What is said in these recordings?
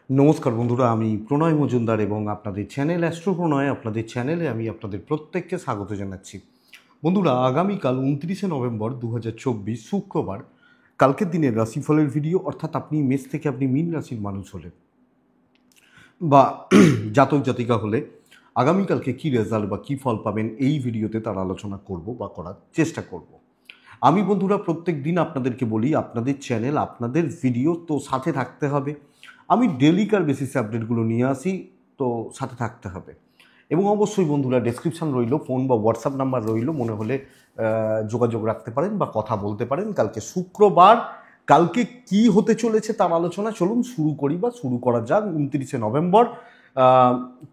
নমস্কার বন্ধুরা, আমি প্রণয় মজুমদার এবং আপনাদের চ্যানেল অ্যাস্ট্রো প্রণয়, আপনাদের চ্যানেলে আমি আপনাদের প্রত্যেককে স্বাগত জানাচ্ছি। বন্ধুরা, আগামীকাল 29শে নভেম্বর 2024 শুক্রবার, কালকের দিনের রাশিফলের ভিডিও, অর্থাৎ আপনি মেষ থেকে আপনি মীন রাশির মানুষ হলে বা জাতক জাতিকা হলে আগামীকালকে কী রেজাল্ট বা কী ফল পাবেন এই ভিডিওতে তার আলোচনা করব বা করার চেষ্টা করব। আমি বন্ধুরা প্রত্যেক দিন আপনাদেরকে বলি, আপনাদের চ্যানেল, আপনাদের ভিডিও, তো সাথে থাকতে হবে। আমি ডেলিকার বেসিসে আপডেটগুলো নিয়ে আসি, তো সাথে থাকতে হবে। এবং অবশ্যই বন্ধুরা, ডেসক্রিপশান রইল, ফোন বা হোয়াটসঅ্যাপ নাম্বার রইল, মনে হলে যোগাযোগ রাখতে পারেন বা কথা বলতে পারেন। কালকে শুক্রবার, কালকে কি হতে চলেছে তার আলোচনা চলুন শুরু করি বা শুরু করা যাক। 29শে নভেম্বর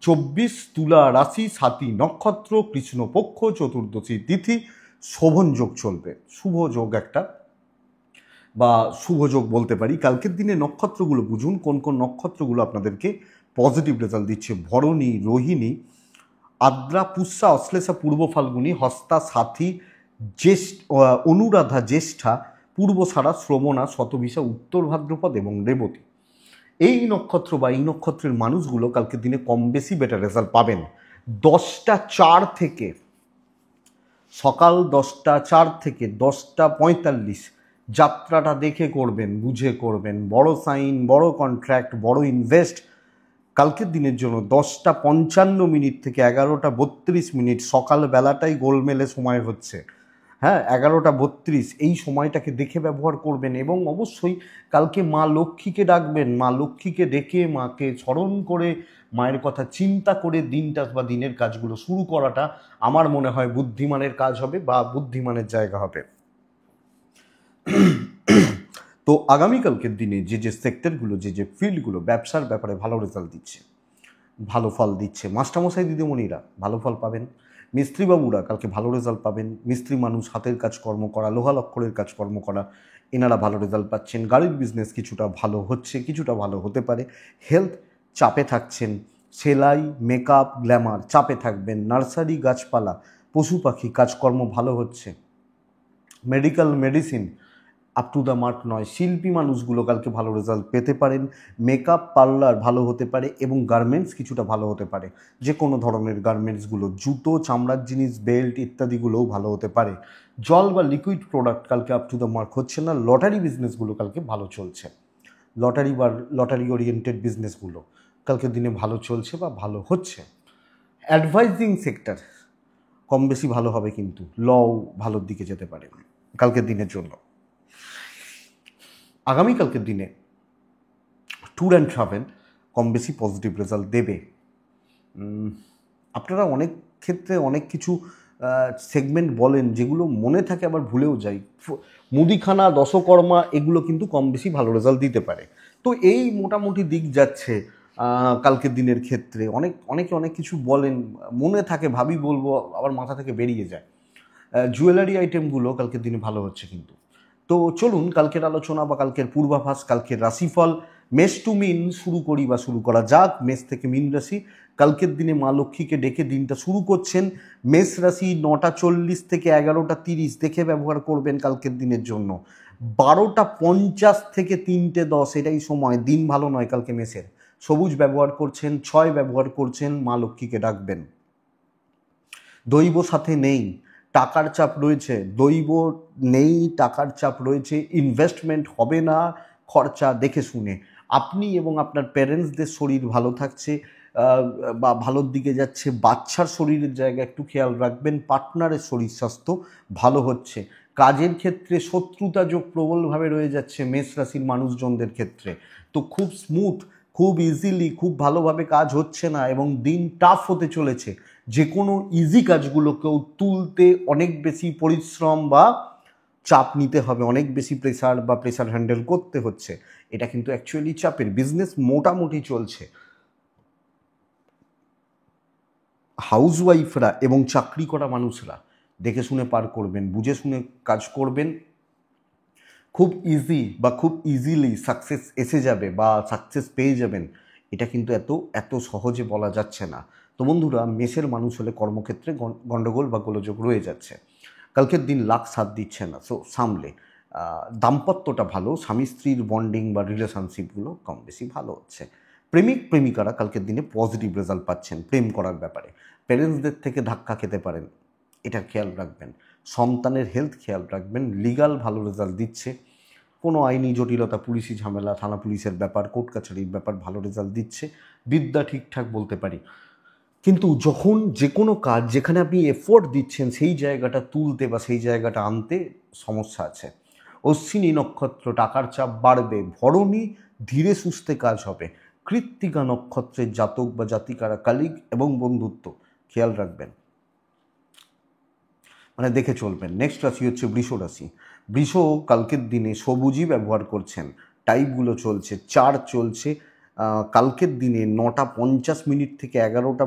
24, তুলা রাশি, 7ই নক্ষত্র, কৃষ্ণপক্ষ, চতুর্দশী তিথি, শোভন যোগ চলবে। শুভ যোগ একটা বা শুভ যোগ বলতে পারি। কালকের দিনে নক্ষত্রগুলো বুঝুন, কোন কোন নক্ষত্রগুলো আপনাদেরকে পজিটিভ রেজাল্ট দিচ্ছে। ভরণী, রোহিণী, আদ্রা, পুষ্যা, অশ্লেষা, পূর্ব ফাল্গুনী, হস্তা, সাথী, অনুরাধা, জ্যেষ্ঠা, পূর্বসারা, শ্রবণা, শতভিষা, উত্তর ভাদ্রপদ এবং রেবতী। এই নক্ষত্র বা এই নক্ষত্রের মানুষগুলো কালকের দিনে কম বেশি বেটার রেজাল্ট পাবেন। 10টা 4 থেকে, সকাল 10টা 4 থেকে 10টা 45 যাত্রাটা দেখে করবেন, বুঝে করবেন। বড় সাইন, বড় কন্ট্রাক্ট, বড় ইনভেস্ট কালকের দিনের জন্য 10টা 55 থেকে 11টা 32 সকালবেলাটাই গোলমেলে সময় হচ্ছে। হ্যাঁ, 11টা 32 এই সময়টাকে দেখে ব্যবহার করবেন। এবং অবশ্যই কালকে মা লক্ষ্মীকে ডাকবেন। মা লক্ষ্মীকে ডেকে, মাকে স্মরণ করে, মায়ের কথা চিন্তা করে দিনটা বা দিনের কাজগুলো শুরু করাটা আমার মনে হয় বুদ্ধিমানের কাজ হবে বা বুদ্ধিমানের জায়গা হবে। তো আগামীকালকের দিনে যে সেক্টরগুলো, যে ফিল্ডগুলো ব্যবসার ব্যাপারে ভালো রেজাল্ট দিচ্ছে, ভালো ফল দিচ্ছে, মাস্টারমশাই দিদিমণিরা ভালো ফল পাবেন। মিস্ত্রিবাবুরা কালকে ভালো রেজাল্ট পাবেন। মিস্ত্রি মানুষ, হাতের কাজকর্ম করা, লোহা লক্করের কাজকর্ম করা, এনারা ভালো রেজাল্ট পাচ্ছেন। গাড়ির বিজনেস কিছুটা ভালো হচ্ছে, কিছুটা ভালো হতে পারে। হেলথ চাপে থাকছেন, সেলাই, মেকআপ, গ্ল্যামার চাপে থাকবেন। নার্সারি, গাছপালা, পশু পাখি কাজকর্ম ভালো হচ্ছে। Medical, medicine up to the mark নয়। শিল্পী মানুষগুলো কালকে ভালো রেজাল্ট পেতে পারেন। মেকআপ পার্লার ভালো হতে পারে এবং গার্মেন্টস কিছুটা ভালো হতে পারে। যে কোনো ধরনের গার্মেন্টসগুলো, জুতো, চামড়ার জিনিস, বেল্ট ইত্যাদিগুলোও ভালো হতে পারে। জল বা লিকুইড প্রোডাক্ট কালকে আপ টু দ্য মার্ক হচ্ছে না। লটারি বিজনেসগুলো কালকে ভালো চলছে। লটারি বা লটারি ওরিয়েন্টেড বিজনেসগুলো কালকের দিনে ভালো চলছে বা ভালো হচ্ছে। অ্যাডভাইজিং সেক্টর কম বেশি ভালো হবে, কিন্তু লও ভালোর দিকে যেতে পারে কালকের দিনের জন্য। আগামীকালকের দিনে ট্যুর অ্যান্ড ট্রাভেল কম বেশি পজিটিভ রেজাল্ট দেবে। আপনারা অনেক ক্ষেত্রে অনেক কিছু সেগমেন্ট বলেন যেগুলো মনে থাকে আবার ভুলেও যাই। মুদিখানা, দশকর্মা এগুলো কিন্তু কম বেশি ভালো রেজাল্ট দিতে পারে। তো এই মোটামুটি দিক যাচ্ছে কালকের দিনের ক্ষেত্রে। অনেকে অনেক কিছু বলেন, মনে থাকে, ভাবি বলবো, আবার মাথা থেকে বেরিয়ে যায়। জুয়েলারি আইটেমগুলো কালকের দিনে ভালো হচ্ছে কিন্তু। তো চলুন কালকের আলোচনা বা কালকের পূর্বাভাস, কালকের রাশিফল মেষ টু মিন শুরু করি বা শুরু করা যাক। মেষ থেকে মীন রাশি, কালকের দিনে মা লক্ষ্মীকে ডেকে দিনটা শুরু করছেন। মেষ রাশি 9টা 40 থেকে 11টা 30 দেখে ব্যবহার করবেন কালকের দিনের জন্য। 12টা 50 থেকে 3টে 10 এটাই সময়। দিন ভালো নয় কালকে মেষের। সবুজ ব্যবহার করছেন, 6 ব্যবহার করছেন, মা লক্ষ্মীকে ডাকবেন। দৈব সাথে নেই, টাকার চাপ রয়েছে। দৈব নেই, টাকার চাপ রয়েছে। ইনভেস্টমেন্ট হবে না, খরচা দেখে শুনে। আপনি এবং আপনার প্যারেন্টসদের শরীর ভালো থাকছে বা ভালোর দিকে যাচ্ছে। বাচ্চার শরীরের জায়গা একটু খেয়াল রাখবেন। পার্টনারের শরীর স্বাস্থ্য ভালো হচ্ছে। কাজের ক্ষেত্রে শত্রুতা যোগ প্রবলভাবে রয়ে যাচ্ছে মেষ রাশির মানুষজনদের ক্ষেত্রে। তো খুব স্মুথ, খুব ইজিলি, খুব ভালোভাবে কাজ হচ্ছে না এবং দিন টাফ হতে চলেছে। যে কোনো ইজি কাজগুলোকেও তুলতে অনেক বেশি পরিশ্রম বা চাপ নিতে হবে, অনেক বেশি প্রেসার হ্যান্ডেল করতে হচ্ছে। এটা কিন্তু অ্যাকচুয়ালি চাপের। বিজনেস মোটামুটি চলছে। হাউসওয়াইফরা এবং চাকরি করা মানুষরা দেখে শুনে পার করবেন, বুঝে শুনে কাজ করবেন। খুব ইজি বা খুব ইজিলি সাকসেস এসে যাবে বা সাকসেস পেয়ে যাবেন, এটা কিন্তু এত সহজে বলা যাচ্ছে না। তো বন্ধুরা, মেষের মানুষ হলে কর্মক্ষেত্রে গণ্ডগোল বা গোলযোগ রয়ে যাচ্ছে। কালকের দিন লাখ সাথ দিচ্ছে না, সো সামলে। দাম্পত্যটা ভালো, স্বামী স্ত্রীর বন্ডিং বা রিলেশনশিপগুলো কম বেশি ভালো হচ্ছে। প্রেমিক প্রেমিকারা কালকের দিনে পজিটিভ রেজাল্ট পাচ্ছেন প্রেম করার ব্যাপারে। প্যারেন্টসদের থেকে ধাক্কা খেতে পারেন, এটা খেয়াল রাখবেন। সন্তানের হেলথ খেয়াল রাখবেন। লিগাল ভালো রেজাল্ট দিচ্ছে, কোনো আইনি জটিলতা, পুলিশি ঝামেলা, থানা পুলিশের ব্যাপার, কোর্ট কাছারির ব্যাপার ভালো রেজাল্ট দিচ্ছে। বিদ্যা ঠিকঠাক বলতে পারি, কিন্তু যখন যে কোনো কাজ যেখানে আপনি এফোর্ট দিচ্ছেন সেই জায়গাটা তুলতে বা সেই জায়গাটা আনতে সমস্যা আছে। অশ্বিনী নক্ষত্র টাকার চাপ বাড়বে। ভরণী ধীরে সুস্থে কাজ হবে। কৃত্তিকা নক্ষত্রের জাতক বা জাতিকারা কালিগ এবং বন্ধুত্ব খেয়াল রাখবেন, মানে দেখে চলবেন। নেক্সট রাশি হচ্ছে বৃষ রাশি। বৃষ কালকের দিনে সবুজই ব্যবহার করছেন, টাইপগুলো চলছে, 4 চলছে। কালকের দিনে 9:50 থেকে 11টা,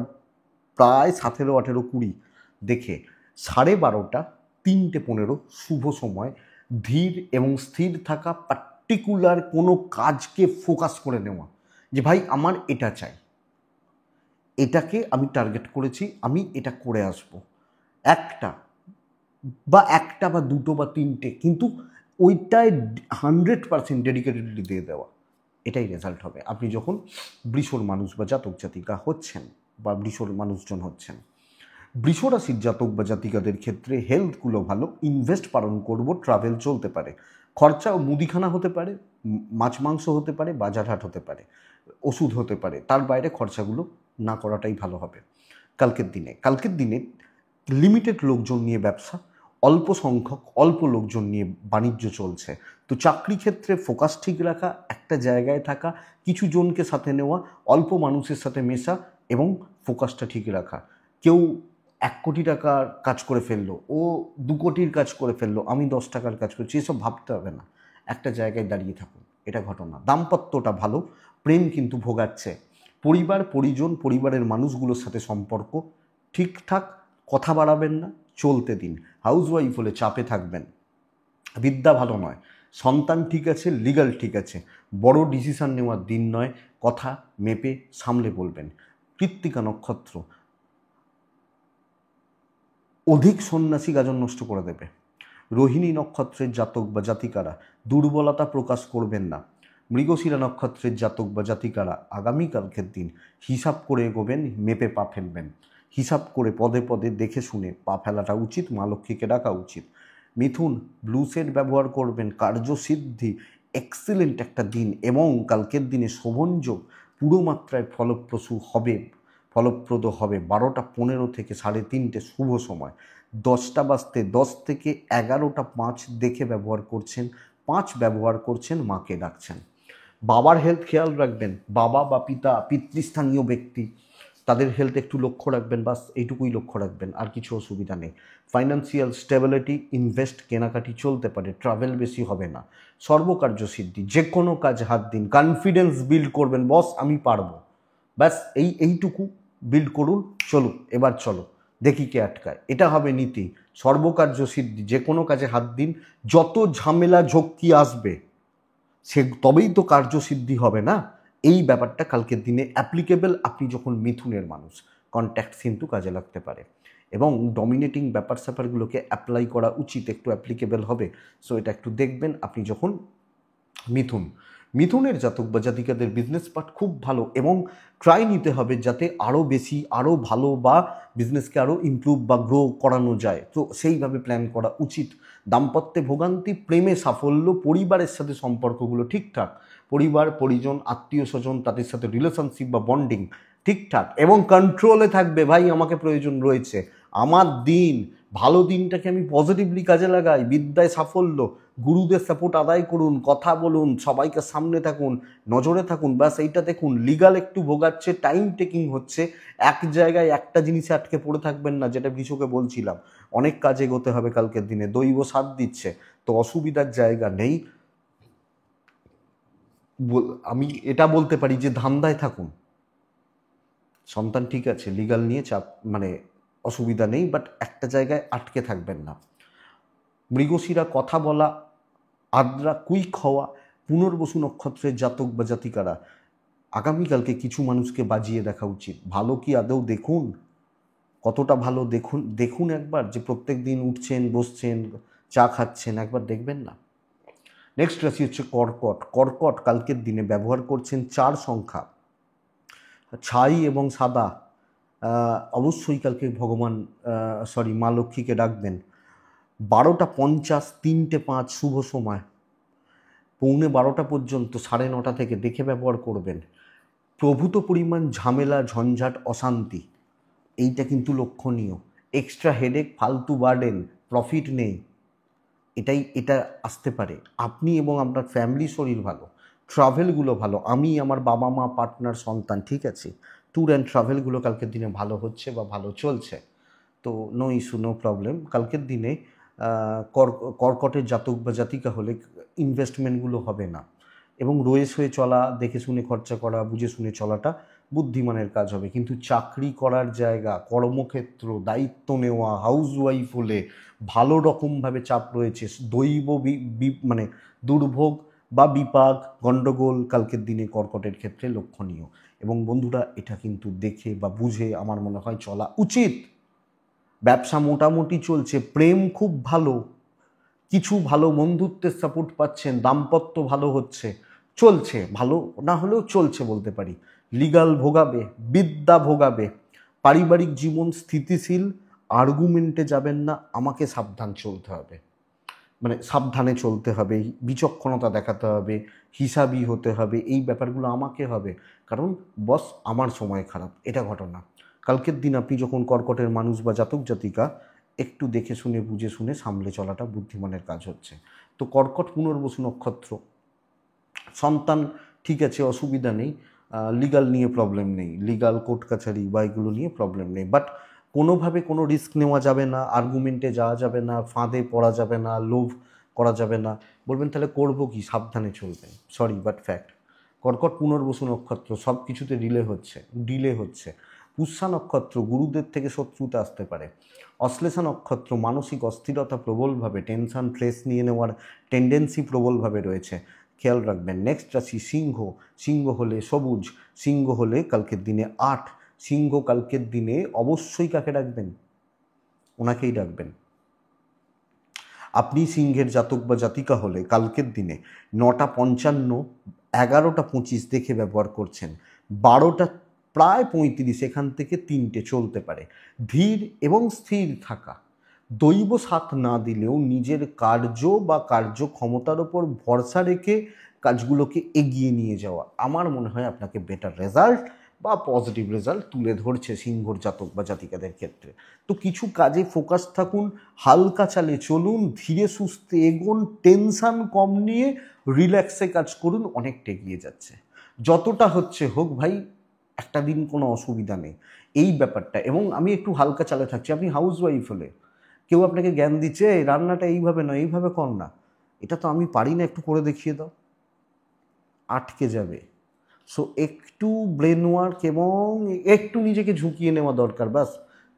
প্রায় 17, 18, 20 দেখে 12:30, 3:15 শুভ সময়। ধীর এবং স্থির থাকা, পার্টিকুলার কোনো কাজকে ফোকাস করে নেওয়া যে ভাই আমার এটা চাই, এটাকে আমি টার্গেট করেছি, আমি এটা করে আসব। একটা বা দুটো বা তিনটে, কিন্তু ওইটায় 100% ডেডিকেটেডলি দিয়ে দেওয়া, এটাই রেজাল্ট হবে আপনি যখন বৃষর মানুষ বা জাতক জাতিকা হচ্ছেন বা বৃষর মানুষজন হচ্ছেন। বৃষ রাশির জাতক বা জাতিকাদের ক্ষেত্রে হেলথগুলো ভালো, ইনভেস্ট পালন করব, ট্রাভেল চলতে পারে, খরচা ও মুদিখানা হতে পারে, মাছ মাংস হতে পারে, বাজারহাট হতে পারে, ওষুধ হতে পারে, তার বাইরে খরচাগুলো না করাটাই ভালো হবে কালকের দিনে লিমিটেড লোকজন নিয়ে ব্যবসা, অল্প সংখ্যক অল্প লোকজন নিয়ে বাণিজ্য চলছে। তো চাকরি ক্ষেত্রে ফোকাস ঠিক রাখা, একটা জায়গায় থাকা, কিছু জনকে সাথে নেওয়া, অল্প মানুষের সাথে মেশা এবং ফোকাসটা ঠিক রাখা। কেউ 1 কোটি টাকার কাজ করে ফেললো, ও 2 কোটির কাজ করে ফেললো, আমি 10 টাকার কাজ করছি, এসব ভাবতে হবে না। একটা জায়গায় দাঁড়িয়ে থাকুন, এটা ঘটনা। দাম্পত্যটা ভালো, প্রেম কিন্তু ভোগাচ্ছে। পরিবার পরিজন, পরিবারের মানুষগুলোর সাথে সম্পর্ক ঠিকঠাক, কথা বাড়াবেন না, চলতে দিন। হাউসওয়াইফ হলে চাপে থাকবেন, বিদ্যা ভালো নয়। সন্তান ঠিক আছে, লিগাল ঠিক আছে, বড় ডিসিশন নেওয়ার দিন নয়, কথা মেপে সামলে বলবেন। কৃত্তিকা নক্ষত্র অধিক সন্ন্যাসী গাজন নষ্ট করে দেবে। রোহিণী নক্ষত্রের জাতক বা জাতিকারা দুর্বলতা প্রকাশ করবেন না। মৃগশিরা নক্ষত্রের জাতক বা জাতিকারা আগামীকালকের দিন হিসাব করে এগোবেন, মেপে পা ফেলবেন। হিসাব করে পদে পদে দেখে শুনে পা ফেলাটা উচিত, মা লক্ষ্মীকে ডাকা উচিত। মিথুন ব্লু সেট ব্যবহার করবেন, কার্যসিদ্ধি এক্সিলেন্ট একটা দিন, এবং কালকের দিনে শোভনযোগ পুরো মাত্রায় ফলপ্রদ হবে। 12:15 থেকে 3:30 শুভ সময়। 10টা বাজতে 10 থেকে 11:05 দেখে ব্যবহার করছেন, 5 ব্যবহার করছেন, মাকে ডাকছেন। বাবার হেলথ খেয়াল রাখবেন, বাবা বা পিতা, পিতৃস্থানীয় ব্যক্তি, তাদের হেলথ একটু লক্ষ্য রাখবেন, বাস এইটুকুই লক্ষ্য রাখবেন, আর কিছু অসুবিধা নেই। ফাইন্যান্সিয়াল স্টেবিলিটি, ইনভেস্ট কেনাকাটি চলতে পারে, ট্রাভেল বেশি হবে না। সর্বকার্য সিদ্ধি, যে কোনো কাজ হাত দিন, কনফিডেন্স বিল্ড করবেন, বস আমি পারবো, ব্যাস এইটুকু বিল্ড করুন। চলো এবার চলো দেখি কে আটকায়, এটা হবে নীতি। সর্বকার্য সিদ্ধি, যে কোনো কাজে হাত দিন, যত ঝামেলা ঝক্কি আসবে সে তবেই তো কার্যসিদ্ধি হবে না। এই ব্যাপারটা কালকের দিনে অ্যাপ্লিকেবল। আপনি যখন মিথুনের মানুষ, কন্ট্যাক্টস কিন্তু কাজে লাগতে পারে, এবং ডমিনেটিং ব্যাপার স্যাপারগুলোকে অ্যাপ্লাই করা উচিত, একটু অ্যাপ্লিকেবল হবে। সো এটা একটু দেখবেন আপনি যখন মিথুনের জাতক বা জাতিকাদের বিজনেস পার্ট খুব ভালো, এবং ট্রাই নিতে হবে যাতে আরও বেশি, আরও ভালো, বা বিজনেসকে আরও ইমপ্রুভ বা গ্রো করানো যায়, তো সেইভাবে প্ল্যান করা উচিত। দাম্পত্যে ভোগান্তি, প্রেমে সাফল্য, পরিবারের সাথে সম্পর্কগুলো ঠিকঠাক, পরিবার পরিজন আত্মীয় স্বজন তাদের সাথে রিলেশনশিপ বা বন্ডিং ঠিকঠাক, এবং কন্ট্রোলে থাকবে। ভাই আমাকে প্রয়োজন রয়েছে, আমার দিন ভালো, দিনটাকে আমি পজিটিভলি কাজে লাগাই, বিদ্যায় সাফল্য, গুরুদের সাপোর্ট আদায় করুন, কথা বলুন, সবাইকে সামনে থাকুন, নজরে থাকুন, ব্যাস এইটা দেখুন। লিগাল একটু ভোগাচ্ছে, টাইম টেকিং হচ্ছে, এক জায়গায় একটা জিনিসে আটকে পড়ে থাকবেন না, যেটা বিশ্বকে বলছিলাম, অনেক কাজে এগোতে হবে কালকের দিনে। দৈব সাথ দিচ্ছে, তো অসুবিধার জায়গা নেই। আমি এটা বলতে পারি যে ধান্দায় থাকুন, সন্তান ঠিক আছে, লিগাল নিয়ে চাপ মানে অসুবিধা নেই, বাট একটা জায়গায় আটকে থাকবেন না। মৃগশিরা কথা বলা, আদ্রা কুইক হওয়া, পুনর্বসু নক্ষত্রের জাতক বা জাতিকারা আগামীকালকে কিছু মানুষকে বাজিয়ে দেখা উচিত। ভালো কি আদৌ দেখুন, কতটা ভালো দেখুন, দেখুন একবার, যে প্রত্যেক দিন উঠছেন, বসছেন, চা খাচ্ছেন, একবার দেখবেন না। নেক্সট রাশি হচ্ছে কর্কট। কালকের দিনে ব্যবহার করছেন 4 সংখ্যা, ছাই এবং সাদা, অবশ্যই কালকে ভগবান মা লক্ষ্মীকে ডাকবেন। 12:50, 3:05 শুভ সময়, 11:45 পর্যন্ত 9:30 থেকে দেখে ব্যবহার করবেন। প্রভূত পরিমাণ ঝামেলা, ঝঞ্ঝাট, অশান্তি, এইটা কিন্তু লক্ষণীয়। এক্সট্রা হেডেক, ফালতু বার্ডেন, প্রফিট নেই, এটা আসতে পারে। আপনি এবং আপনার ফ্যামিলি শরীর ভালো, ট্রাভেলগুলো ভালো, আমি, আমার বাবা মা, পার্টনার, সন্তান, ঠিক আছে, ট্যুর অ্যান্ড ট্রাভেলগুলো কালকের দিনে ভালো হচ্ছে বা ভালো চলছে। তো নো ইস্যু, নো প্রবলেম। কালকের দিনে কর্কটের জাতক বা জাতিকা হলে ইনভেস্টমেন্টগুলো হবে না, এবং রয়েস হয়ে চলা, দেখে শুনে খরচা করা, বুঝে শুনে চলাটা বুদ্ধিমানের কাজ হবে। কিন্তু চাকরি করার জায়গা, কর্মক্ষেত্র, দায়িত্ব নেওয়া, হাউস ওয়াইফ হলে ভালো রকমভাবে চাপ রয়েছে। দৈব মানে দুর্ভোগ বা বিপাক, গণ্ডগোল কালকের দিনে কর্কটের ক্ষেত্রে লক্ষণীয়। এবং বন্ধুরা, এটা কিন্তু দেখে বা বুঝে আমার মনে হয় চলা উচিত। ব্যবসা মোটামুটি চলছে, প্রেম খুব ভালো, কিছু ভালো বন্ধুত্বের সাপোর্ট পাচ্ছেন, দাম্পত্য ভালো হচ্ছে, চলছে, ভালো না হলেও চলছে বলতে পারি। লিগাল ভোগাবে, বিদ্যা ভোগাবে, পারিবারিক জীবন স্থিতিশীল, আর্গুমেন্টে যাবেন না, আমাকে সাবধান চলতে হবে, মানে সাবধানে চলতে হবে, বিচক্ষণতা দেখাতে হবে, হিসাবি হতে হবে, এই ব্যাপারগুলো আমাকে হবে, কারণ বস আমার সময় খারাপ, এটা ঘটনা। কালকের দিন আপনি যখন কর্কটের মানুষ বা জাতক জাতিকা, একটু দেখে শুনে বুঝে শুনে সামলে চলাটা বুদ্ধিমানের কাজ হচ্ছে। তো কর্কট পুনর্বসু নক্ষত্র, সন্তান ঠিক আছে, অসুবিধা নেই, লিগাল নিয়ে প্রবলেম নেই, লিগাল কোর্ট কাছারি বা এগুলো নিয়ে প্রবলেম নেই, বাট কোনোভাবে কোনো রিস্ক নেওয়া যাবে না, আর্গুমেন্টে যাওয়া যাবে না, ফাঁদে পড়া যাবে না, লোভ করা যাবে না। বলবেন তাহলে করবো কি? সাবধানে চলবেন, সরি বাট ফ্যাক্ট। কর্কট পুনর্বসু নক্ষত্র, সব কিছুতে ডিলে হচ্ছে। পুষ্যা নক্ষত্র, গুরুদের থেকে শত্রুতা আসতে পারে। অশ্লেষা নক্ষত্র, মানসিক অস্থিরতা প্রবলভাবে, টেনশন, স্ট্রেস নিয়ে নেওয়ার টেন্ডেন্সি প্রবলভাবে রয়েছে, খেয়াল রাখবেন। নেক্সট রাশি সিংহ, সিংহ হলে সবুজ, সিংহ হলে কালকের দিনে 8, সিংহ কালকের দিনে অবশ্যই কাকে ডাকবেন? ওনাকেই ডাকবেন। আপনি সিংহের জাতক বা জাতিকা হলে কালকের দিনে 9:55, 11:25 দেখে ব্যবহার করছেন, 12টা প্রায় 35, এখান থেকে 3টে চলতে পারে। ধীর এবং স্থির থাকা, দৈব সাথ না দিলেও নিজের কার্য বা কার্যক্ষমতার ওপর ভরসা রেখে কাজগুলোকে এগিয়ে নিয়ে যাওয়া, আমার মনে হয় আপনাকে বেটার রেজাল্ট বা পজিটিভ রেজাল্ট তুলে ধরছে সিংহর জাতক বা জাতিকাদের ক্ষেত্রে। তো কিছু কাজে ফোকাস থাকুন, হালকা চালে চলুন, ধীরে সুস্থে এগোন, টেনশান কম নিয়ে রিল্যাক্সে কাজ করুন, অনেকটা এগিয়ে যাচ্ছে। যতটা হচ্ছে হোক ভাই, একটা দিন কোনো অসুবিধা নেই, এই ব্যাপারটা। এবং আমি একটু হালকা চালে থাকছি, আপনি হাউস ওয়াইফ হলে কেউ আপনাকে জ্ঞান দিচ্ছে, এই রান্নাটা এইভাবে নয়, এইভাবে কর না, এটা তো আমি পারি না, একটু করে দেখিয়ে দাও, আটকে যাবে। সো একটু ব্রেন ওয়ার্ক এবং একটু নিজেকে ঝুঁকিয়ে নেওয়া দরকার, বাস।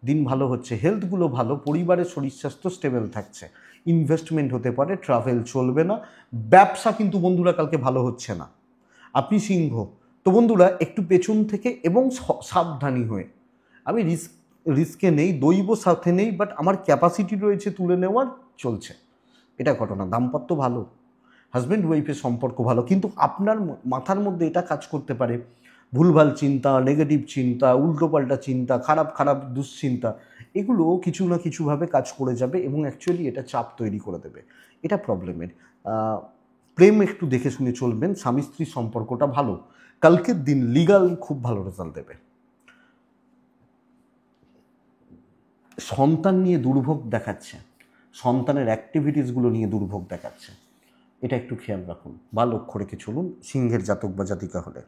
দিন ভালো হচ্ছে, হেলথগুলো ভালো, পরিবারের শরীর স্বাস্থ্য স্টেবল থাকছে, ইনভেস্টমেন্ট হতে পারে, ট্রাভেল চলবে না, ব্যবসা কিন্তু বন্ধুরা কালকে ভালো হচ্ছে না। আপনি সিংহ, তো বন্ধুরা একটু পেছন থেকে এবং সাবধানী হয়ে, আমি রিস্কে নেই, দৈব সাথে নেই, বাট আমার ক্যাপাসিটি রয়েছে তুলে নেওয়ার, চলছে, এটা ঘটনা। দাম্পত্য ভালো, হাজব্যান্ড ওয়াইফের সম্পর্ক ভালো, কিন্তু আপনার মাথার মধ্যে এটা কাজ করতে পারে, ভুলভাল চিন্তা, নেগেটিভ চিন্তা, উল্টোপাল্টা চিন্তা, খারাপ খারাপ দুশ্চিন্তা, এগুলো কিছু না কিছুভাবে কাজ করে যাবে এবং অ্যাকচুয়ালি এটা চাপ তৈরি করে দেবে, এটা প্রবলেমের। প্রেম একটু দেখে শুনে চলবেন, স্বামী স্ত্রীর সম্পর্কটা ভালো, কালকের দিন লিগাল খুব ভালো রেজাল্ট দেবে। সন্তান নিয়ে দুর্ভোগ দেখাচ্ছে, সন্তানের অ্যাক্টিভিটিসগুলো নিয়ে দুর্ভোগ দেখাচ্ছে, এটা একটু খেয়াল রাখুন বা লক্ষ্য রেখে চলুন সিংহের জাতক বা জাতিকা হলে।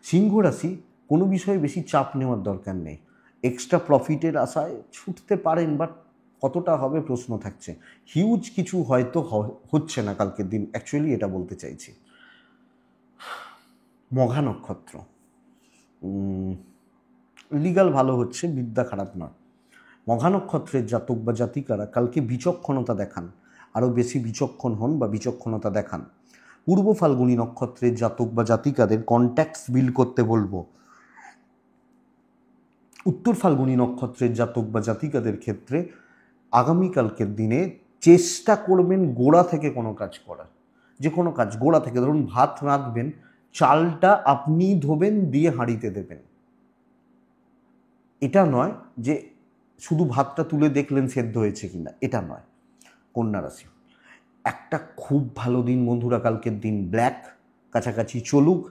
সিংহ রাশি, কোনো বিষয়ে বেশি চাপ নেওয়ার দরকার নেই, এক্সট্রা প্রফিটের আশায় ছুটতে পারেন, বাট কতটা হবে প্রশ্ন থাকছে। হিউজ কিছু হয়তো হচ্ছে না কালকের দিন, অ্যাকচুয়ালি এটা বলতে চাইছি। মঘা নক্ষত্র, লিগাল ভালো হচ্ছে, বিদ্যা খারাপ নয়। মঘা নক্ষত্রের জাতক বা জাতিকারা কালকে বিচক্ষণতা দেখান, আরও বেশি বিচক্ষণ হন বা বিচক্ষণতা দেখান। পূর্ব ফাল্গুনী নক্ষত্রের জাতক বা জাতিকাদের কন্ট্যাক্টস বিল্ড করতে বলবো। উত্তর ফাল্গুনী নক্ষত্রের জাতক বা জাতিকাদের ক্ষেত্রে আগামীকালকের দিনে চেষ্টা করবেন গোড়া থেকে কোনো কাজ করার, যে কোনো কাজ গোড়া থেকে, ধরুন ভাত রাঁধবেন, চালটা আপনি ধোবেন, দিয়ে হাঁড়িতে দেবেন। এটা নয় যে শুধু ভাতটা তুলে দেখলেন সেদ্ধ হয়েছে কিনা, এটা নয়। কন্যা রাশি, একটা খুব ভালো দিন বন্ধুরা কালকের দিন। ব্ল্যাক কাছাকাছি চলুক,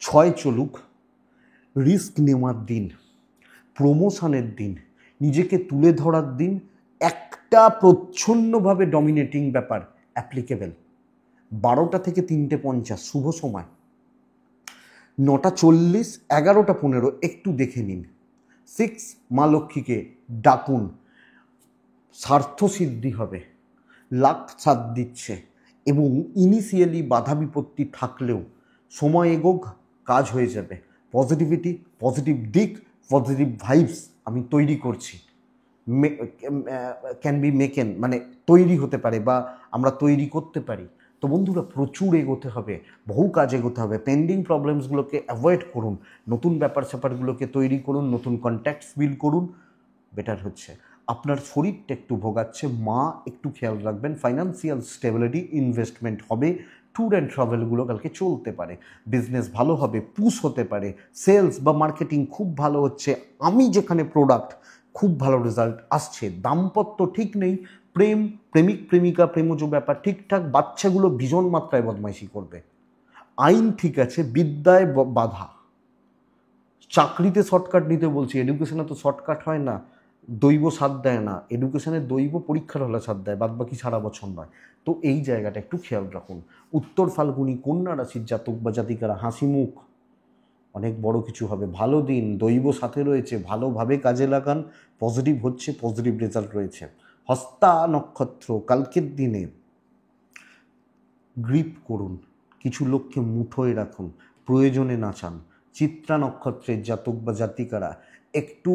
6 চলুক, রিস্ক নেওয়ার দিন, প্রমোশনের দিন, নিজেকে তুলে ধরার দিন। একটা প্রচ্ছন্নভাবে ডমিনেটিং ব্যাপার অ্যাপ্লিকেবল। 12টা থেকে 3:50 শুভ সময়, 9:40, 11:15 একটু দেখে নিন। 6 মা লক্ষ্মীকে ডাকুন, স্বার্থসিদ্ধি হবে, লাখ সাথ দিচ্ছে। এবং ইনিশিয়ালি বাধা বিপত্তি থাকলেও সময় এগোক, কাজ হয়ে যাবে। পজিটিভিটি, পজিটিভ দিক, পজিটিভ ভাইবস আমি তৈরি করছি। ক্যান বি মেকেন, মানে তৈরি হতে পারে বা আমরা তৈরি করতে পারি। তো বন্ধুরা প্রচুর এগোতে হবে, বহু কাজ এগোতে হবে। পেন্ডিং প্রবলেমসগুলোকে অ্যাভয়েড করুন, নতুন ব্যাপার স্যাপারগুলোকে তৈরি করুন, নতুন কন্ট্যাক্টস বিল্ড করুন, বেটার হচ্ছে। আপনার শরীরটা একটু ভোগাচ্ছে, মা একটু খেয়াল রাখবেন। ফাইন্যান্সিয়াল স্টেবিলিটি, ইনভেস্টমেন্ট হবে, ট্যুর অ্যান্ড ট্রাভেলগুলো কালকে চলতে পারে, বিজনেস ভালো হবে, পুশ হতে পারে, সেলস বা মার্কেটিং খুব ভালো হচ্ছে। আমি যেখানে প্রোডাক্ট, খুব ভালো রেজাল্ট আসছে। দাম্পত্য ঠিক নেই, প্রেম, প্রেমিক প্রেমিকা, প্রেমজ ব্যাপার ঠিকঠাক, বাচ্চাগুলো ভীষণ মাত্রায় বদমাইশি করবে। আইন ঠিক আছে, বিদ্যায় বাধা। চাকরিতে শর্টকাট নিতে বলছি, এডুকেশনে তো শর্টকাট হয় না, দৈব সাথ দেয় না। এডুকেশনের দৈব পরীক্ষার হলে সাথ দেয়, বাদ বাকি সারা বছর নয়। তো এই জায়গাটা একটু খেয়াল রাখুন। উত্তর ফাল্গুনি কন্যা রাশির জাতক বা জাতিকারা হাসি মুখ, অনেক বড় কিছু হবে, ভালো দিন, দৈব সাথে রয়েছে, ভালোভাবে কাজে লাগান, পজিটিভ হচ্ছে, পজিটিভ রেজাল্ট রয়েছে। হস্তা নক্ষত্র কালকের দিনে গ্রিপ করুন, কিছু লোককে মুঠোয় রাখুন, প্রয়োজনে নাচান। চিত্রা নক্ষত্রের জাতক বা জাতিকারা একটু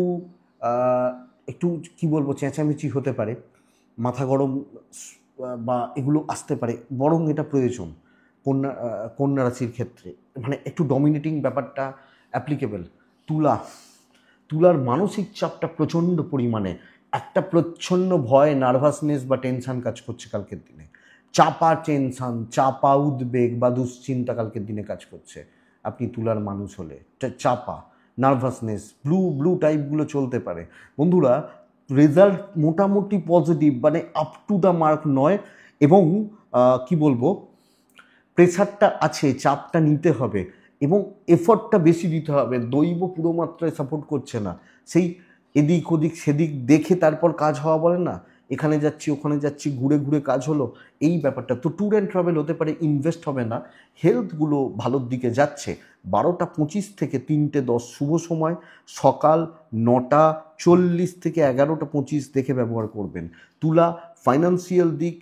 একটু কি বলবো, চেঁচামেচি হতে পারে, মাথা গরম বা এগুলো আসতে পারে, বরং এটা প্রয়োজন কন্যা রাশির ক্ষেত্রে, মানে একটু ডমিনেটিং ব্যাপারটা অ্যাপ্লিকেবল। তুলা, তুলার মানসিক চাপটা প্রচণ্ড পরিমাণে, একটা প্রচ্ছন্ন ভয়, নার্ভাসনেস বা টেনশান কাজ করছে কালকের দিনে। চাপা টেনশান, চাপা উদ্বেগ বা দুশ্চিন্তা কালকের দিনে কাজ করছে। আপনি তুলার মানুষ হলে চাপা, নার্ভাসনেস, ব্লু টাইপগুলো চলতে পারে। বন্ধুরা রেজাল্ট মোটামুটি পজিটিভ, মানে আপ টু দ্য মার্ক নয়, এবং কি বলবো, প্রেশারটা আছে, চাপটা নিতে হবে এবং এফর্টটা বেশি দিতে হবে। দৈব পুরো মাত্রায় সাপোর্ট করছে না, সেই এদিক ওদিক সেদিক দেখে তারপর কাজ হওয়া বলে না, এখানে যাচ্ছি ওখানে যাচ্ছি, ঘুরে ঘুরে কাজ হলো, এই ব্যাপারটা। তো ট্যুর অ্যান্ড ট্রাভেল হতে পারে, ইনভেস্ট হবে না। হেলথগুলো ভালোর দিকে যাচ্ছে। 12:25 থেকে 3:10 শুভ সময়, সকাল 9:40 থেকে 11:25 দেখে ব্যবহার করবেন। তুলা ফাইন্যান্সিয়াল দিক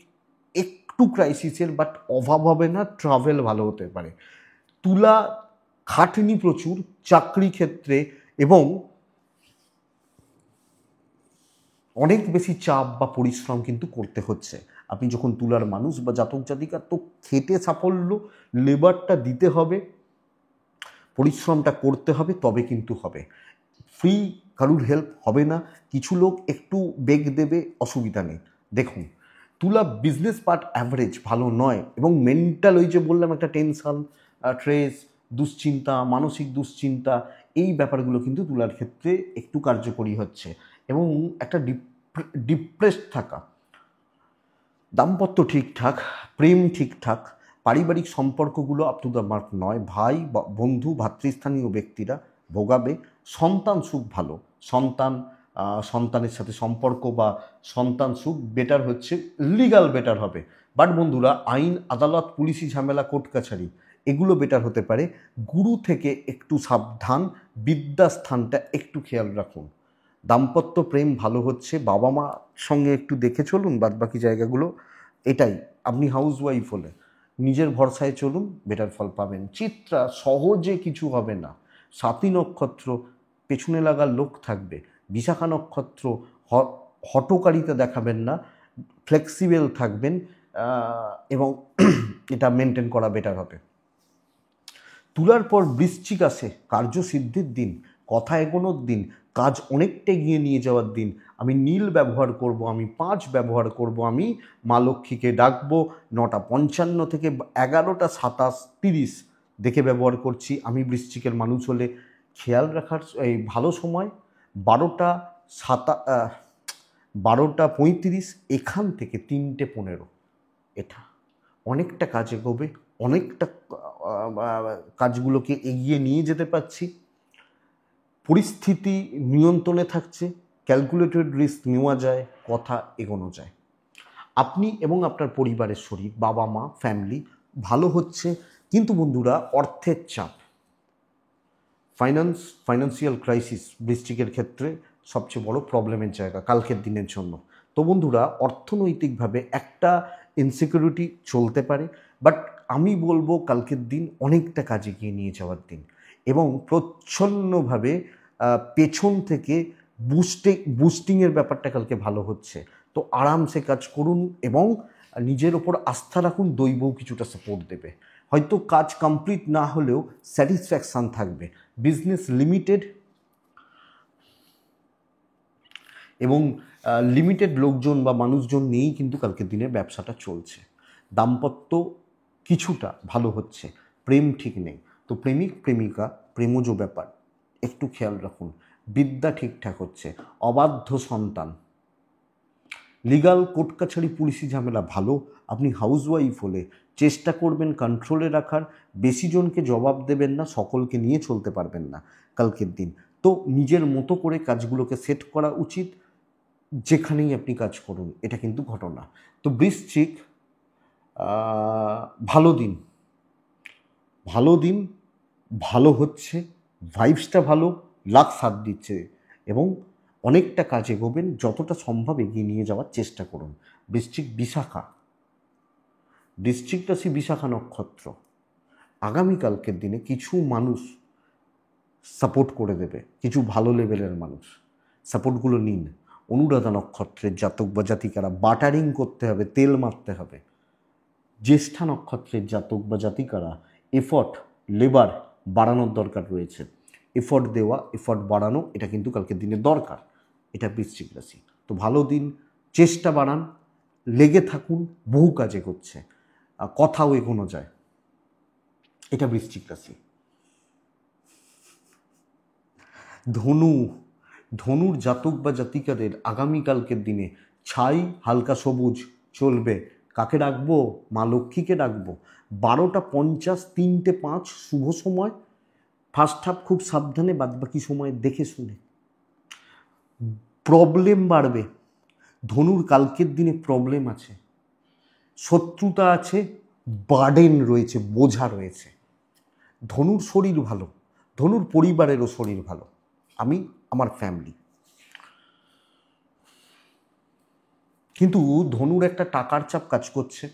একটু ক্রাইসিসের, বাট অভাব হবে না, ট্রাভেল ভালো হতে পারে। তুলা খাটনি প্রচুর চাকরি ক্ষেত্রে, এবং অনেক বেশি চাপ বা পরিশ্রম কিন্তু করতে হচ্ছে। আপনি যখন তুলার মানুষ বা জাতক জাতিকা, তো খেটে সাফল্য, লেবারটা দিতে হবে, পরিশ্রমটা করতে হবে, তবে কিন্তু হবে। ফ্রি কারুর হেল্প হবে না, কিছু লোক একটু বেগ দেবে, অসুবিধা নেই। দেখুন তুলা বিজনেস পার্ট অ্যাভারেজ, ভালো নয়, এবং মেন্টাল, ওই যে বললাম একটা টেনশন, স্ট্রেস, দুশ্চিন্তা, মানসিক দুশ্চিন্তা, এই ব্যাপারগুলো কিন্তু তুলার ক্ষেত্রে একটু কার্যকরী হচ্ছে। এবং একটা ডিপ্রেসড থাকা। দাম্পত্য ঠিকঠাক, প্রেম ঠিকঠাক, পারিবারিক সম্পর্কগুলো আপ টু দ্য মার্ক নয়। ভাই বা বন্ধু, ভাতৃস্থানীয় ব্যক্তিরা ভোগাবে। সন্তান সুখ ভালো, সন্তানের সাথে সম্পর্ক বা সন্তান সুখ বেটার হচ্ছে, লিগাল বেটার হবে। বাট বন্ধুরা আইন আদালত, পুলিশি ঝামেলা, কোর্ট কাছারি, এগুলো বেটার হতে পারে। গুরু থেকে একটু সাবধান, বিদ্যাস্থানটা একটু খেয়াল রাখুন। দাম্পত্য প্রেম ভালো হচ্ছে, বাবা মা সঙ্গে একটু দেখে চলুন, বাদ বাকি জায়গাগুলো এটাই। আপনি হাউস ওয়াইফ হলে নিজের ভরসায় চলুন, বেটার ফল পাবেন। চিত্রা সহজে কিছু হবে না। স্বাতী নক্ষত্র পেছনে লাগার লোক থাকবে। বিশাখা নক্ষত্র হঠকারিতা দেখাবেন না, ফ্লেক্সিবল থাকবেন, এবং এটা মেনটেন করা বেটার হবে। তুলার পর বৃশ্চিক আসে, কার্যসিদ্ধির দিন, কথা এগোনোর দিন, কাজ অনেকটা এগিয়ে নিয়ে যাওয়ার দিন। আমি নীল ব্যবহার করব, আমি 5 ব্যবহার করব, আমি মা লক্ষ্মীকে ডাকবো। 9:55 থেকে 11:27, 30 দেখে ব্যবহার করছি। আমি বৃশ্চিকের মানুষ হলে খেয়াল রাখার এই ভালো সময় 12:35 এখান থেকে 3:15, এটা অনেকটা কাজ এগোবে, অনেকটা কাজগুলোকে এগিয়ে নিয়ে যেতে পারছি, পরিস্থিতি নিয়ন্ত্রণে থাকছে, ক্যালকুলেটেড রিস্ক নেওয়া যায়, কথা এগোনো যায়। আপনি এবং আপনার পরিবারের শরীর, বাবা মা, ফ্যামিলি ভালো হচ্ছে। কিন্তু বন্ধুরা, অর্থের চাপ, ফাইন্যান্সিয়াল ক্রাইসিস বৃশ্চিকের ক্ষেত্রে সবচেয়ে বড় প্রবলেমের জায়গা কালকের দিনের জন্য। তো বন্ধুরা, অর্থনৈতিকভাবে একটা ইনসিকিউরিটি চলতে পারে, বাট আমি বলবো কালকের দিন অনেকটা কাজ এগিয়ে নিয়ে যাওয়ার দিন, এবং প্রচ্ছন্নভাবে পেছন থেকে বুস্টিংয়ের ব্যাপারটা কালকে ভালো হচ্ছে। তো আরামসে কাজ করুন এবং নিজের ওপর আস্থা রাখুন, দৈবও কিছুটা সাপোর্ট দেবে। হয়তো কাজ কমপ্লিট না হলেও স্যাটিসফ্যাকশান থাকবে। বিজনেস লিমিটেড এবং লিমিটেড লোকজন বা মানুষজন নিয়েই কিন্তু কালকের দিনে ব্যবসাটা চলছে। দাম্পত্য কিছুটা ভালো হচ্ছে, প্রেম ঠিক নেই। তো প্রেমিক প্রেমিকা, প্রেমজ ব্যাপার একটু খেয়াল রাখুন। বিদ্যা ঠিকঠাক হচ্ছে, অবাধ্য সন্তান, লিগাল কোর্ট কাছারি পুলিশি ঝামেলা ভালো। আপনি হাউসওয়াইফ হলে চেষ্টা করবেন কন্ট্রোলে রাখার, বেশি জনকে জবাব দেবেন না, সকলকে নিয়ে চলতে পারবেন না কালকের দিন। তো নিজের মতো করে কাজগুলোকে সেট করা উচিত, যেখানেই আপনি কাজ করুন, এটা কিন্তু ঘটনা। তো বৃশ্চিক ভালো দিন, ভালো দিন, ভালো হচ্ছে, ভাইবসটা ভালো, লাক সাথ দিচ্ছে, এবং অনেকটা কাজ এগোবেন। যতটা সম্ভব এগিয়ে নিয়ে যাওয়ার চেষ্টা করুন। বৃশ্চিক বিশাখা, বৃশ্চিক রাশি বিশাখা নক্ষত্র, আগামীকালকের দিনে কিছু মানুষ সাপোর্ট করে দেবে, কিছু ভালো লেভেলের মানুষ, সাপোর্টগুলো নিন। অনুরাধা নক্ষত্রের জাতক বা জাতিকারা বাটারিং করতে হবে, তেল মারতে হবে। জ্যেষ্ঠা নক্ষত্রের জাতক বা জাতিকারা এফর্ট, লেবার বাড়ানোর দরকার রয়েছে। এফর্ট দেওয়া, এফর্ট বাড়ানো, এটা কিন্তু কালকের দিনে দরকার। এটা বৃশ্চিক রাশি। তো ভালো দিন, চেষ্টা বাড়ান, লেগে থাকুন, বহু কাজে করছে, কথাও এগোনো যায়। এটা বৃশ্চিক রাশি। ধনু, ধনুর জাতক বা জাতিকাদের আগামীকালকের দিনে ছাই হালকা সবুজ চলবে। কাকে ডাকবো? মা লক্ষ্মীকে ডাকবো। 12:50, 3:05 শুভ সময়। ফার্স্ট হাফ খুব সাবধানে, বাদবাকি সময় দেখে শুনে। প্রবলেম বাড়বে, ধনুর কালকের দিনে প্রবলেম আছে, শত্রুতা আছে, বার্ডেন রয়েছে, বোঝা রয়েছে। ধনুর শরীর ভালো, ধনুর পরিবারেরও শরীর ভালো, আমি, আমার ফ্যামিলি। কিন্তু ধনুর একটা টাকার চাপ কাজ করছে,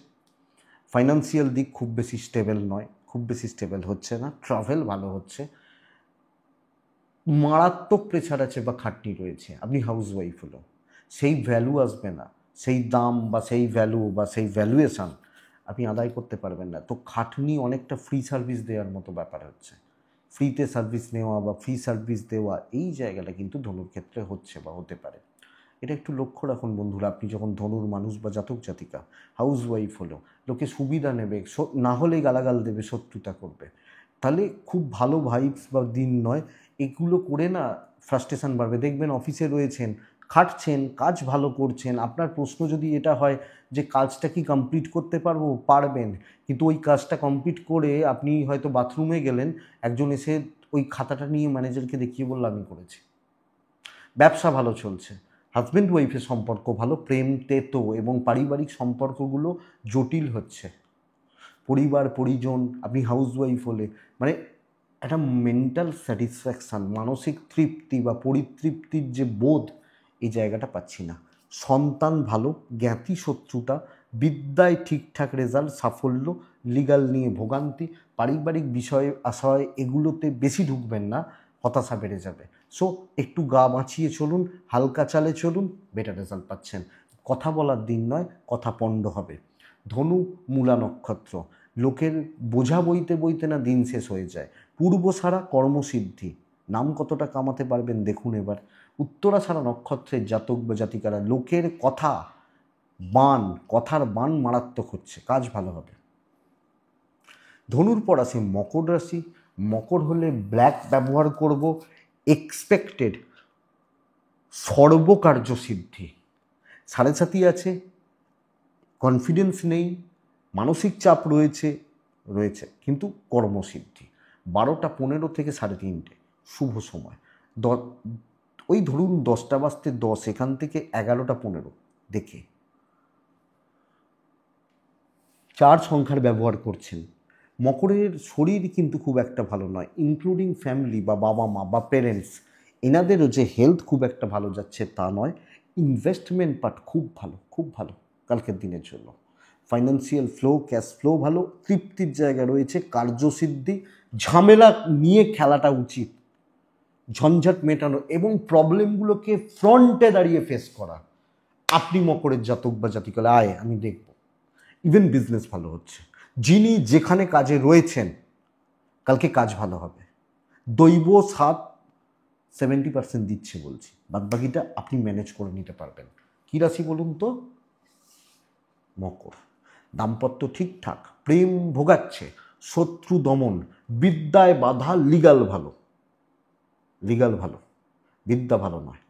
ফাইন্যান্সিয়াল দিক খুব বেশি স্টেবল নয়, খুব বেশি স্টেবল হচ্ছে না। ট্রাভেল ভালো হচ্ছে, মারাত্মক প্রেশার আছে বা খাটনি রয়েছে। আপনি হাউসওয়াইফ হলো, সেই ভ্যালু আসবে না, সেই দাম বা সেই ভ্যালু বা সেই ভ্যালুয়েশন আপনি আদায় করতে পারবেন না। তো খাটনি অনেকটা ফ্রি সার্ভিস দেওয়ার মতো ব্যাপার হচ্ছে। ফ্রিতে সার্ভিস নেওয়া বা ফ্রি সার্ভিস দেওয়া, এই জায়গাটা কিন্তু ধনুর ক্ষেত্রে হচ্ছে বা হতে পারে। এটা একটু লক্ষ্য রাখুন বন্ধুরা। আপনি যখন ধনুর মানুষ বা জাতক জাতিকা, হাউসওয়াইফ হলো, লোকে সুবিধা নেবে, না হলেই গালাগাল দেবে, শত্রুতা করবে, তাহলে খুব ভালো ভাইবস বা দিন নয়। এগুলো করে না ফ্রাস্ট্রেশন বাড়বে। দেখবেন অফিসে রয়েছেন, খাটছেন, কাজ ভালো করছেন, আপনার প্রশ্ন যদি এটা হয় যে কাজটা কি কমপ্লিট করতে পারবো, পারবেন, কিন্তু ওই কাজটা কমপ্লিট করে আপনি হয়তো বাথরুমে গেলেন, একজন এসে ওই খাতাটা নিয়ে ম্যানেজারকে দেখিয়ে বলল আমি করেছি। ব্যবসা ভালো চলছে, হাজব্যান্ড ওয়াইফের সম্পর্ক ভালো, প্রেম তেতো এবং পারিবারিক সম্পর্কগুলো জটিল হচ্ছে। পরিবার পরিজন, আপনি হাউসওয়াইফ হলে মানে একটা মেন্টাল স্যাটিসফ্যাকশান, মানসিক তৃপ্তি বা পরিতৃপ্তির যে বোধ, এই জায়গাটা পাচ্ছি না। সন্তান ভালো, জ্ঞাতি শত্রুতা, বিদ্যায় ঠিকঠাক রেজাল্ট, সাফল্য, লিগাল নিয়ে ভোগান্তি, পারিবারিক বিষয়ে আশয়, এগুলোতে বেশি ঢুকবেন না, হতাশা বেড়ে যাবে। সো একটু গা বাঁচিয়ে চলুন, হালকা চালে চলুন, বেটার রেজাল্ট পাচ্ছেন। কথা বলার দিন নয়, কথা পণ্ড হবে। ধনু মূলা নক্ষত্র, লোকের বোঝা বইতে বইতে না দিন শেষ হয়ে যায়। পূর্ব সারা কর্মসিদ্ধি, নাম কতটা কামাতে পারবেন দেখুন এবার। উত্তরা সারা নক্ষত্রের জাতক বা জাতিকারা, লোকের কথা বান, কথার বান মারাত্মক হচ্ছে, কাজ ভালো হবে। ধনুর পর আসে মকর রাশি। মকর হলে ব্ল্যাক ব্যবহার করব। এক্সপেক্টেড সর্বকার্যসিদ্ধি। 7.5 আছে, কনফিডেন্স নেই, মানসিক চাপ রয়েছে রয়েছে কিন্তু কর্মসিদ্ধি। 12টা 15 থেকে 3:30 শুভ সময়। ওই ধরুন 10টা বাজতে 10, এখান থেকে 11টা 15 দেখে 4 সংখ্যার ব্যবহার করছেন। মকরের শরীর কিন্তু খুব একটা ভালো নয়, ইনক্লুডিং ফ্যামিলি বা বাবা মা বা পেরেন্টস, এনাদেরও যে হেলথ খুব একটা ভালো যাচ্ছে তা নয়। ইনভেস্টমেন্ট পার্ট খুব ভালো, খুব ভালো কালকের দিনের জন্য। ফাইন্যান্সিয়াল ফ্লো, ক্যাশ ফ্লো ভালো, তৃপ্তির জায়গা রয়েছে, কার্যসিদ্ধি। ঝামেলা নিয়ে খেলাটা উচিত, ঝঞ্ঝাট মেটানো এবং প্রবলেমগুলোকে ফ্রন্টে দাঁড়িয়ে ফেস করা। আপনি মকরের জাতক বা জাতিকালে আয় আমি দেখব। ইভেন বিজনেস ভালো হচ্ছে। যিনি যেখানে কাজে রয়েছেন কালকে কাজ ভালো হবে। দৈব সাথ 70% দিচ্ছে বলছি, বাদবাকিটা আপনি ম্যানেজ করে নিতে পারবেন। কী রাশি বলুন তো? মকর। দাম্পত্য ঠিকঠাক, প্রেম ভোগাচ্ছে, শত্রু দমন, বিদ্যায় বাধা, লিগাল ভালো। লিগাল ভালো, বিদ্যা ভালো নয়।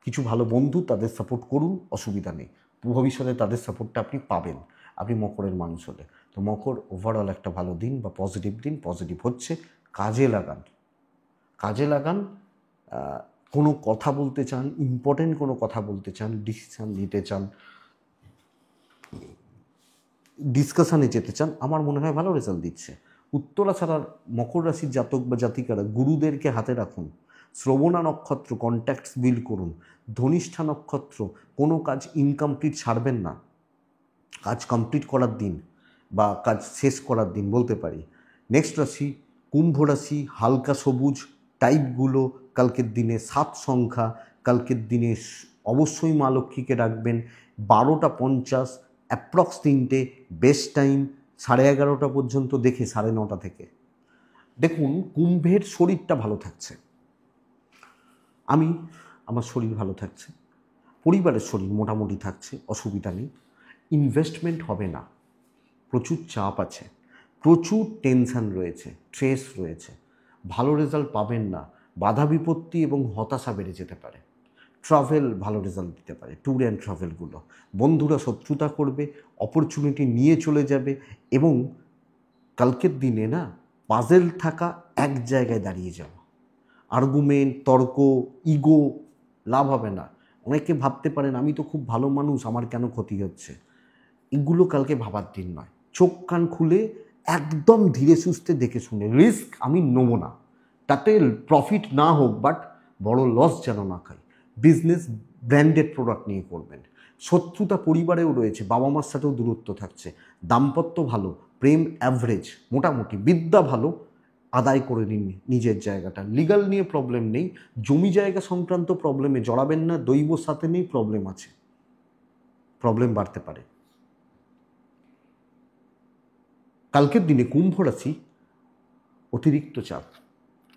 কিছু ভালো বন্ধু, তাদের সাপোর্ট করুন, অসুবিধা নেই। ভবিষ্যতে তাদের সাপোর্টটা আপনি পাবেন, আপনি মকরের মানুষ হলে। তো মকর ওভারঅল একটা ভালো দিন বা পজিটিভ দিন, পজিটিভ হচ্ছে। কাজে লাগান, কাজে লাগান। কোনো কথা বলতে চান, ইম্পর্টেন্ট কোনো কথা বলতে চান, ডিসিশান নিতে চান, ডিসকাশানে যেতে চান, আমার মনে হয় ভালো রেজাল্ট দিচ্ছে। উত্তরা ছাড়ার মকর রাশির জাতক বা জাতিকারা গুরুদেরকে হাতে রাখুন। শ্রবণা নক্ষত্র কন্ট্যাক্টস বিল্ড করুন। ধনিষ্ঠা নক্ষত্র কোনো কাজ ইনকমপ্লিট ছাড়বেন না, কাজ কমপ্লিট করার দিন বা কাজ শেষ করার দিন বলতে পারি। নেক্সট রাশি কুম্ভ রাশি। হালকা সবুজ টাইপগুলো কালকের দিনে 7 সংখ্যা। কালকের দিনে অবশ্যই মা লক্ষ্মীকে রাখবেন। 12টা 50 অ্যাপ্রক্স 3টে, বেস্ট টাইম 11:30 পর্যন্ত, দেখে 9:30 থেকে। দেখুন কুম্ভের শরীরটা ভালো থাকছে, আমার শরীর ভালো থাকছে, পরিবারের শরীর মোটামুটি থাকছে, অসুবিধা নেই। ইনভেস্টমেন্ট হবে না, প্রচুর চাপ আছে, প্রচুর টেনশান রয়েছে, স্ট্রেস রয়েছে, ভালো রেজাল্ট পাবেন না, বাধা বিপত্তি এবং হতাশা বেড়ে যেতে পারে। ট্রাভেল ভালো রেজাল্ট দিতে পারে, ট্যুর অ্যান্ড ট্রাভেলগুলো। বন্ধুরা শত্রুতা করবে, অপরচুনিটি নিয়ে চলে যাবে এবং কালকের দিনে না পাজেল থাকা এক জায়গায় দাঁড়িয়ে যাওয়া। আর্গুমেন্ট, তর্ক, ইগো লাভ হবে না। অনেকে ভাবতে পারেন আমি তো খুব ভালো মানুষ, আমার কেন ক্ষতি হচ্ছে। এগুলো কালকে ভাবার দিন নয়। চোখ কান খুলে একদম ধীরে সুস্থে দেখে শুনে, রিস্ক আমি নেব না, তাতে প্রফিট না হোক বাট বড় লস যেন না খাই। বিজনেস ব্র্যান্ডেড প্রোডাক্ট নিয়ে করবেন। শত্রুতা পরিবারেও রয়েছে, বাবা মার সাথেও দূরত্ব থাকছে। দাম্পত্য ভালো, প্রেম অ্যাভারেজ মোটামুটি, বিদ্যা ভালো, আদায় করে নিন নিজের জায়গাটা। লিগাল নিয়ে প্রবলেম নেই, জমি জায়গা সংক্রান্ত প্রবলেমে জড়াবেন না। দৈব সাথে নেই, প্রবলেম আছে, প্রবলেম বাড়তে পারে। কালকের দিনে কুম্ভ রাশি অতিরিক্ত চাপ,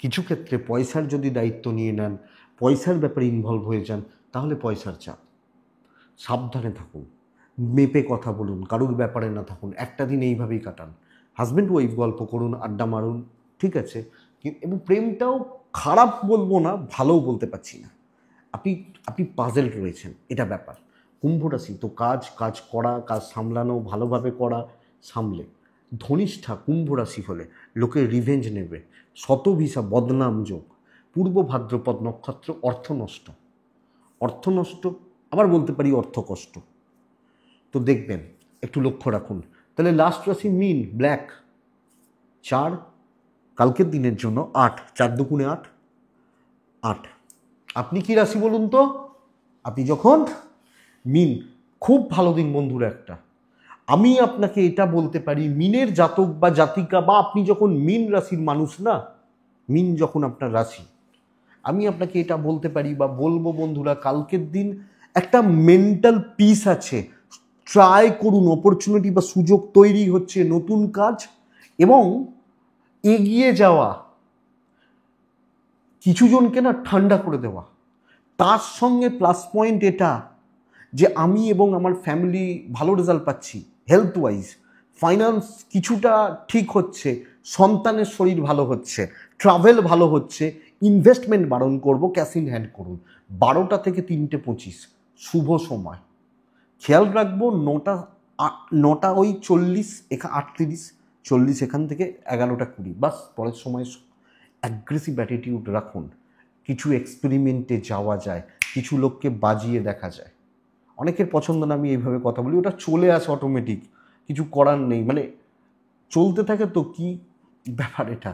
কিছু ক্ষেত্রে পয়সার যদি দায়িত্ব নিয়ে নেন, পয়সার ব্যাপারে ইনভলভ হয়ে যান, তাহলে পয়সার চাপ। সাবধানে থাকুন, মেপে কথা বলুন, কারুর ব্যাপারে না থাকুন। একটা দিন এইভাবেই কাটান, হাজব্যান্ড ওয়াইফ গল্প করুন, আড্ডা মারুন, ঠিক আছে। এবং প্রেমটাও খারাপ বলবো না, ভালোও বলতে পারছি না। আপনি আপনি পাজেল রয়েছেন, এটা ব্যাপার। কুম্ভ রাশি তো কাজ, কাজ করা, কাজ সামলানো, ভালোভাবে করা, সামলে। ধনিষ্ঠা কুম্ভ রাশি হলে লোকে রিভেঞ্জ নেবে, শতভিসা বদনাম যোগ। পূর্ব ভাদ্রপদ নক্ষত্র অর্থ নষ্ট, অর্থ নষ্ট, আবার বলতে পারি অর্থ কষ্ট। তো দেখবেন, একটু লক্ষ্য রাখুন। তাহলে লাস্ট রাশি মীন, ব্ল্যাক 4, কালকের দিনের জন্য 8, 4 দুগুণে 8, 8। আপনি কি রাশি বলুন তো? আপনি যখন মিন, খুব ভালো দিন বন্ধুরা একটা। আমি আপনাকে এটা বলতে পারি, মিনের জাতক বা জাতিকা বা আপনি যখন মিন রাশির মানুষ না, মিন যখন আপনার রাশি, আমি আপনাকে এটা বলতে পারি বা বলবো বন্ধুরা, কালকের দিন একটা মেন্টাল পিস আছে। ট্রাই করুন, অপরচুনিটি বা সুযোগ তৈরি হচ্ছে, নতুন কাজ এবং এগিয়ে যাওয়া, কিছু জনকে না ঠান্ডা করে দেওয়া। তার সঙ্গে প্লাস পয়েন্ট এটা যে আমি এবং আমার ফ্যামিলি ভালো রেজাল্ট পাচ্ছি, হেলথ ওয়াইজ ফাইন্যান্স কিছুটা ঠিক হচ্ছে, সন্তানের শরীর ভালো হচ্ছে, ট্রাভেল ভালো হচ্ছে, ইনভেস্টমেন্ট বারণ করব, ক্যাশ ইন হ্যান্ড করুন। 12টা থেকে 3টে 25 শুভ সময়। খেয়াল রাখবো 9টা ওই 40 38 40 এখান থেকে 11টা 20, বাস পরের সময় অ্যাগ্রেসিভ অ্যাটিটিউড রাখুন। কিছু এক্সপেরিমেন্টে যাওয়া যায়, কিছু লোককে বাজিয়ে দেখা যায়। অনেকের পছন্দ না আমি এইভাবে কথা বলি, ওটা চলে আসে অটোমেটিক, কিছু করার নেই, মানে চলতে থাকে তো কি ব্যাপার এটা।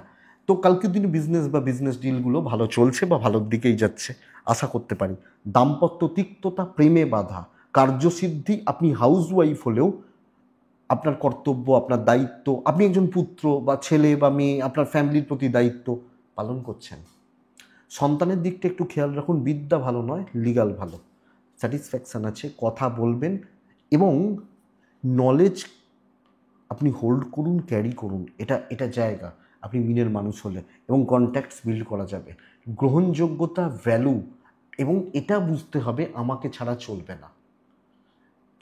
তো কালকের দিনে বিজনেস বা বিজনেস ডিলগুলো ভালো চলছে বা ভালোর দিকেই যাচ্ছে আশা করতে পারি। দাম্পত্য তিক্ততা, প্রেমে বাধা, কার্যসিদ্ধি। আপনি হাউসওয়াইফ হলেও আপনার কর্তব্য, আপনার দায়িত্ব, আপনি একজন পুত্র বা ছেলে বা মেয়ে, আপনার ফ্যামিলির প্রতি দায়িত্ব পালন করছেন। সন্তানের দিকটা একটু খেয়াল রাখুন, বিদ্যা ভালো নয়, লিগাল ভালো, স্যাটিসফ্যাকশান আছে, কথা বলবেন এবং নলেজ আপনি হোল্ড করুন, ক্যারি করুন। এটা জায়গা আপনি মিনের মানুষ হলে, এবং কন্ট্যাক্টস বিল্ড করা যাবে, গ্রহণযোগ্যতা, ভ্যালু, এবং এটা বুঝতে হবে আমাকে ছাড়া চলবে না।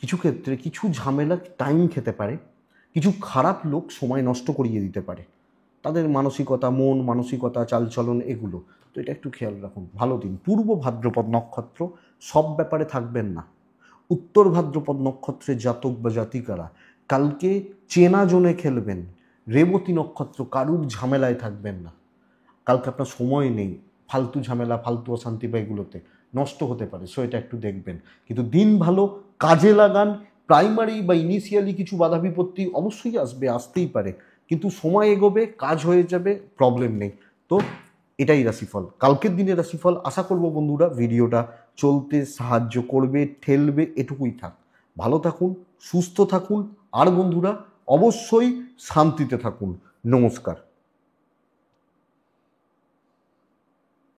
কিছু ক্ষেত্রে কিছু ঝামেলা টাইম খেতে পারে, কিছু খারাপ লোক সময় নষ্ট করিয়ে দিতে পারে, তাদের মানসিকতা, মন মানসিকতা, চালচলন এগুলো। তো এটা একটু খেয়াল রাখুন। ভালো দিন। পূর্ব ভাদ্রপদ নক্ষত্র, সব ব্যাপারে থাকবেন না। উত্তর ভাদ্রপদ নক্ষত্রের জাতক বা জাতিকারা কালকে চেনা জোনে খেলবেন। রেবতী নক্ষত্র, কারুর ঝামেলায় থাকবেন না। কালকে আপনার সময় নেই ফালতু ঝামেলা, ফালতু অশান্তি বা এগুলোতে, নষ্ট হতে পারে, সো এটা একটু দেখবেন। কিন্তু দিন ভালো, কাজে লাগান। প্রাইমারি বা ইনিশিয়ালি কিছু বাধা বিপত্তি অবশ্যই আসবে, আসতেই পারে, কিন্তু সময় এগোবে, কাজ হয়ে যাবে, প্রবলেম নেই। তো এটাই রাশিফল, কালকের দিনের রাশিফল। আশা করব বন্ধুরা ভিডিওটা চলতে সাহায্য করবে, ঠেলবে, এটুকুই থাক। ভালো থাকুন, সুস্থ থাকুন, আর বন্ধুরা অবশ্যই শান্তিতে থাকুন। নমস্কার।